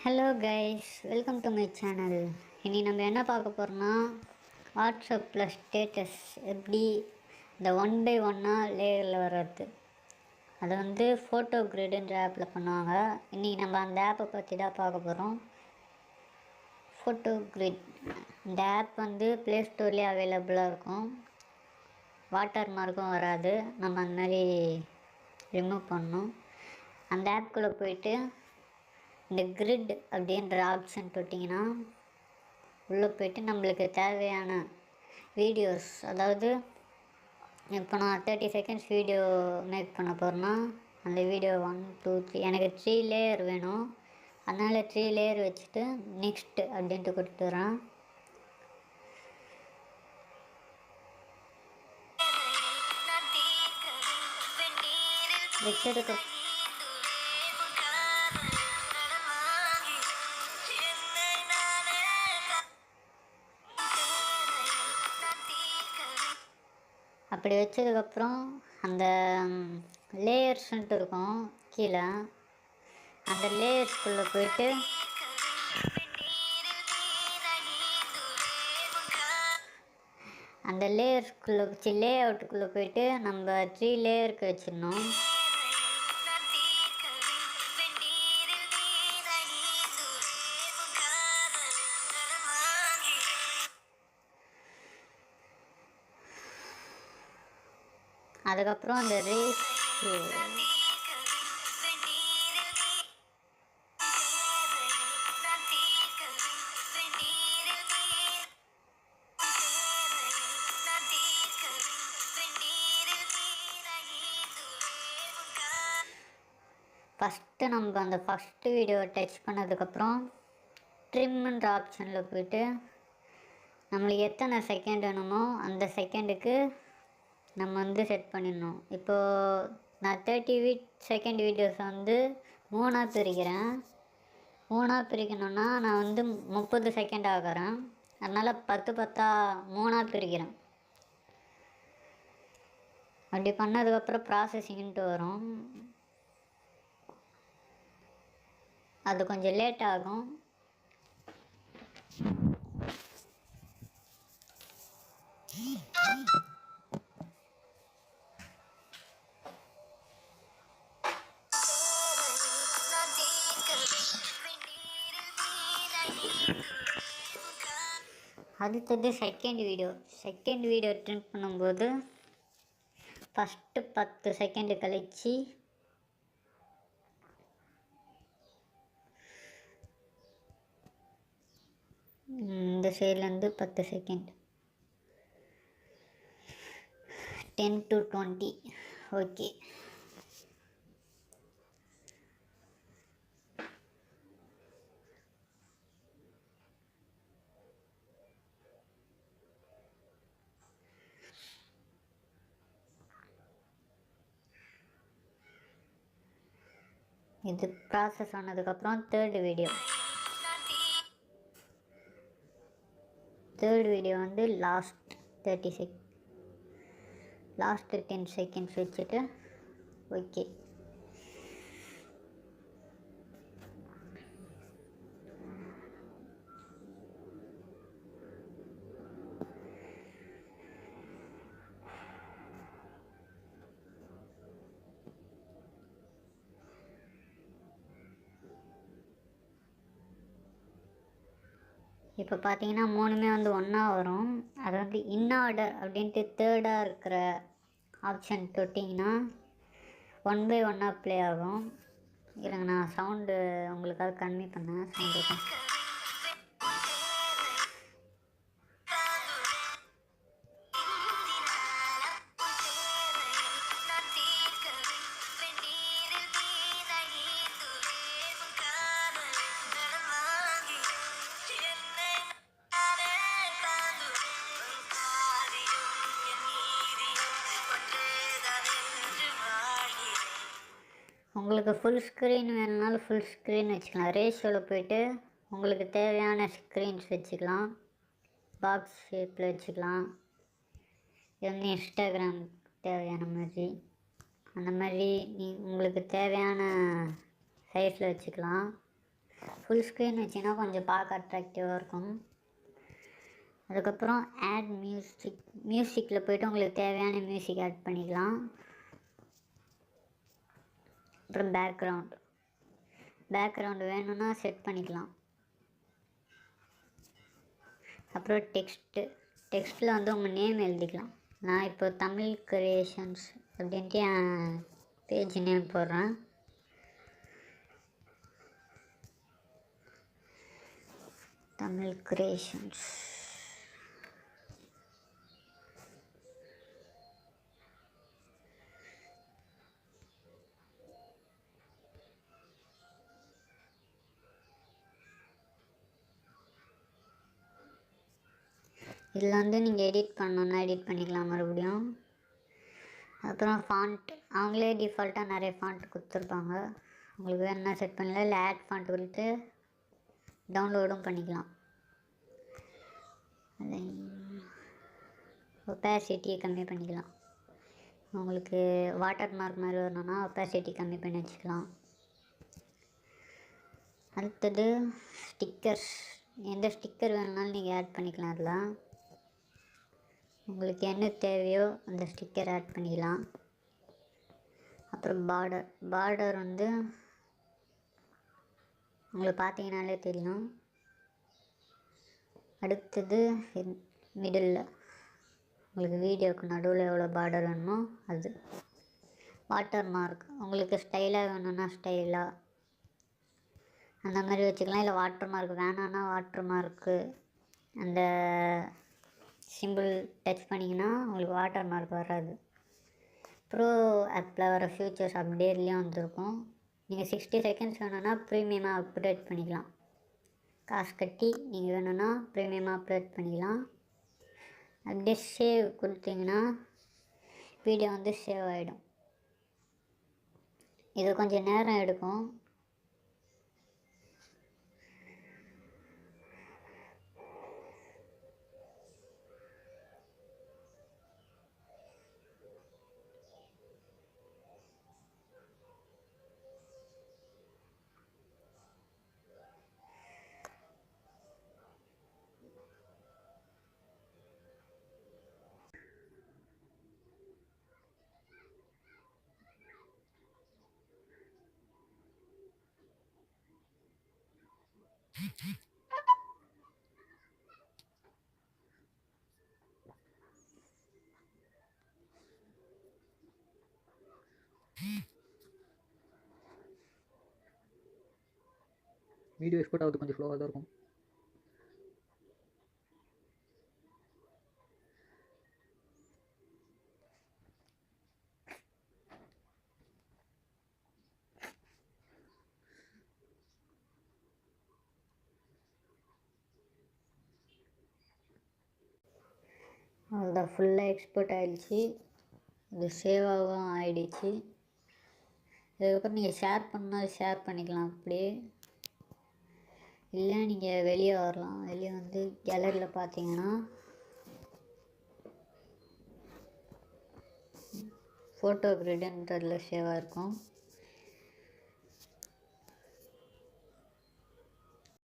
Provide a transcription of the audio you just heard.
Hello guys, welcome to my channel. இனி நம்ம என்ன பார்க்க போகிறோம்னா, வாட்ஸ்அப்பில் ஸ்டேட்டஸ் எப்படி இந்த 1 by 1 லேயரில் வர்றது, அதை வந்து ஃபோட்டோகிரிட்ன்ற ஆப்பில் பண்ணுவாங்க. இன்றைக்கி நம்ம அந்த ஆப்பை பற்றி தான் பார்க்க போகிறோம். ஃபோட்டோகிரிட் இந்த ஆப் வந்து ப்ளே ஸ்டோர்லேயே அவைலபிளாக இருக்கும். வாட்டர் மார்க்கும் வராது. நம்ம அந்த மாதிரி ரிமூவ் பண்ணணும். அந்த ஆப்குள்ளே போயிட்டு இந்த கிரிட் அப்படின்ற ஆப்ஷன் தொட்டிங்கன்னா உள்ளே போய்ட்டு நம்மளுக்கு தேவையான வீடியோஸ், அதாவது இப்போ நான் 30 seconds வீடியோ மேக் பண்ண போகிறேன்னா அந்த வீடியோ 1 2 3 எனக்கு 3 லேயர் வேணும். அதனால் 3 லேயர் வச்சுட்டு நெக்ஸ்ட் அப்படின்ட்டு கொடுத்துட்றேன். வச்சதுக்கு அப்படி வச்சதுக்கப்புறம் அந்த லேயர்ஸ்ன்ட்டு இருக்கும் கீழே. அந்த லேயர்ஸ்குள்ளே போயிட்டு அந்த லேயர்ஸ்குள்ளே வச்சு லே அவுட்டுக்குள்ளே போயிட்டு நம்ம 3 லேயருக்கு வச்சிடணும். அதுக்கப்புறம் அந்த ரேஸ் ஃபஸ்ட்டு நம்ம அந்த ஃபஸ்ட்டு வீடியோவை டச் பண்ணதுக்கப்புறம் ட்ரிம்ன்ற ஆப்ஷனில் போய்ட்டு நம்மளுக்கு எத்தனை செகண்ட் வேணுமோ அந்த செகண்டுக்கு நம்ம வந்து செட் பண்ணிடணும். இப்போது நான் 30 செகண்ட் வீடியோஸை வந்து 3ஆக பிரிக்கிறேன். 3ஆக பிரிக்கணுன்னா நான் வந்து 30 செகண்ட் ஆகிறேன். அதனால் 10 3ஆக பிரிக்கிறேன். அப்படி பண்ணதுக்கப்புறம் ப்ராசஸிங்ன்ட்டு வரும். அது கொஞ்சம் லேட் ஆகும். அடுத்தது செகண்ட் வீடியோ ட்ரிம் பண்ணும்போது ஃபஸ்ட்டு 10 செகண்டு கழித்து இந்த சைட்லேருந்து 10 செகண்ட் 10 to 20. ஓகே, இது ப்ராசஸ் ஆனதுக்கப்புறம் தேர்ட் வீடியோ வந்து லாஸ்ட் 10 செகண்ட்ஸ் வச்சுட்டு ஓகே. இப்போ பார்த்தீங்கன்னா 3மே வந்து ஒன்றா வரும். அது வந்து இன் ஆர்டர் அப்படின்ட்டு தேர்டாக இருக்கிற ஆப்ஷன் தொட்டிங்கன்னா 1 by 1 ப்ளே ஆகும். இல்லைங்க, நான் சவுண்டு உங்களுக்காக கம்மி பண்ணேன். சவுண்டு உங்களுக்கு ஃபுல் ஸ்க்ரீன் வேணுனாலும் ஃபுல் ஸ்க்ரீன் வச்சுக்கலாம். ரேஷியோவில் போய்ட்டு உங்களுக்கு தேவையான ஸ்க்ரீன்ஸ் வச்சுக்கலாம். பாக்ஸ் ஷேப்பில் வச்சுக்கலாம். இது வந்து இன்ஸ்டாகிராம் தேவையான மாதிரி அந்த மாதிரி உங்களுக்கு தேவையான சைஸில் வச்சுக்கலாம். ஃபுல் ஸ்க்ரீன் வச்சிங்கன்னா கொஞ்சம் பார்க்க அட்ராக்டிவாக இருக்கும். அதுக்கப்புறம் ஆட் மியூசிக்கில் போய்ட்டு உங்களுக்கு தேவையான மியூசிக் ஆட் பண்ணிக்கலாம். அப்புறம் பேக்ரவுண்டு வேணும்னா செட் பண்ணிக்கலாம். அப்புறம் டெக்ஸ்ட்டில் வந்து உங்கள் நேம் எழுதிக்கலாம். நான் இப்போ தமிழ் கிரியேஷன்ஸ் அப்படின்ட்டு என் பேஜ் நேம் போடுறேன். தமிழ் கிரியேஷன்ஸ். இதில் வந்து நீங்கள் எடிட் பண்ணணுன்னா எடிட் பண்ணிக்கலாம் மறுபடியும். அப்புறம் ஃபாண்ட் அவங்களே டிஃபால்ட்டாக நிறைய ஃபாண்ட் கொடுத்துருப்பாங்க. உங்களுக்கு வேணுன்னா செட் பண்ணலாம், இல்லை ஆட் ஃபாண்ட் கொடுத்து டவுன்லோடும் பண்ணிக்கலாம். ஒப்பாசிட்டியை கம்மி பண்ணிக்கலாம். உங்களுக்கு வாட்டர் மார்க் மாதிரி வரணும்னா ஒப்பாசிட்டி கம்மி பண்ணி வச்சுக்கலாம். அடுத்தது ஸ்டிக்கர்ஸ். எந்த ஸ்டிக்கர் வேணுனாலும் நீங்கள் ஆட் பண்ணிக்கலாம். அதில் உங்களுக்கு என்ன தேவையோ அந்த ஸ்டிக்கர் ஆட் பண்ணிக்கலாம். அப்புறம் பார்டர் வந்து உங்களுக்கு பார்த்தீங்கன்னாலே தெரியும். அடுத்தது மிடில், உங்களுக்கு வீடியோவுக்கு நடுவில் எவ்வளோ பார்டர் வேணுமோ அது. வாட்டர் மார்க் உங்களுக்கு ஸ்டைலாக வேணும்னா ஸ்டைலாக அந்த மாதிரி வச்சுக்கலாம். இல்லை வாட்டர் மார்க் வேணான்னா வாட்டர் மார்க்கு அந்த சிம்பிள் டச் பண்ணிங்கன்னா உங்களுக்கு வாட்டர் மார்க் வராது. ப்ரோ ஆப்பில் வர ஃபியூச்சர்ஸ் அப்டேட்லேயும் வந்துருக்கும். நீங்கள் 60 செகண்ட்ஸ் வேணும்னா ப்ரீமியமாக அப்டேட் பண்ணிக்கலாம். காசு கட்டி நீங்கள் வேணும்னா ப்ரீமியமாக அப்டேட் பண்ணிக்கலாம். அப்படியே சேவ் கொடுத்தீங்கன்னா வீடியோ வந்து சேவ் ஆகிடும். இது கொஞ்சம் நேரம் எடுக்கும். வீடியோ எக்ஸ்போர்ட் ஆகுது கொஞ்சம் ஸ்லோவாக தான் இருக்கும். அவ்வளோதான், ஃபுல்லாக எக்ஸ்போர்ட் ஆகிடுச்சு. இது சேவாகவும் ஆகிடுச்சு. இதுக்கப்புறம் நீங்கள் ஷேர் பண்ணால் ஷேர் பண்ணிக்கலாம் அப்படியே. இல்லை நீங்கள் வெளியே வரலாம். வெளியே வந்து கேலரியில் பார்த்தீங்கன்னா ஃபோட்டோகிரிட்ன்றதில் சேவாக இருக்கும்.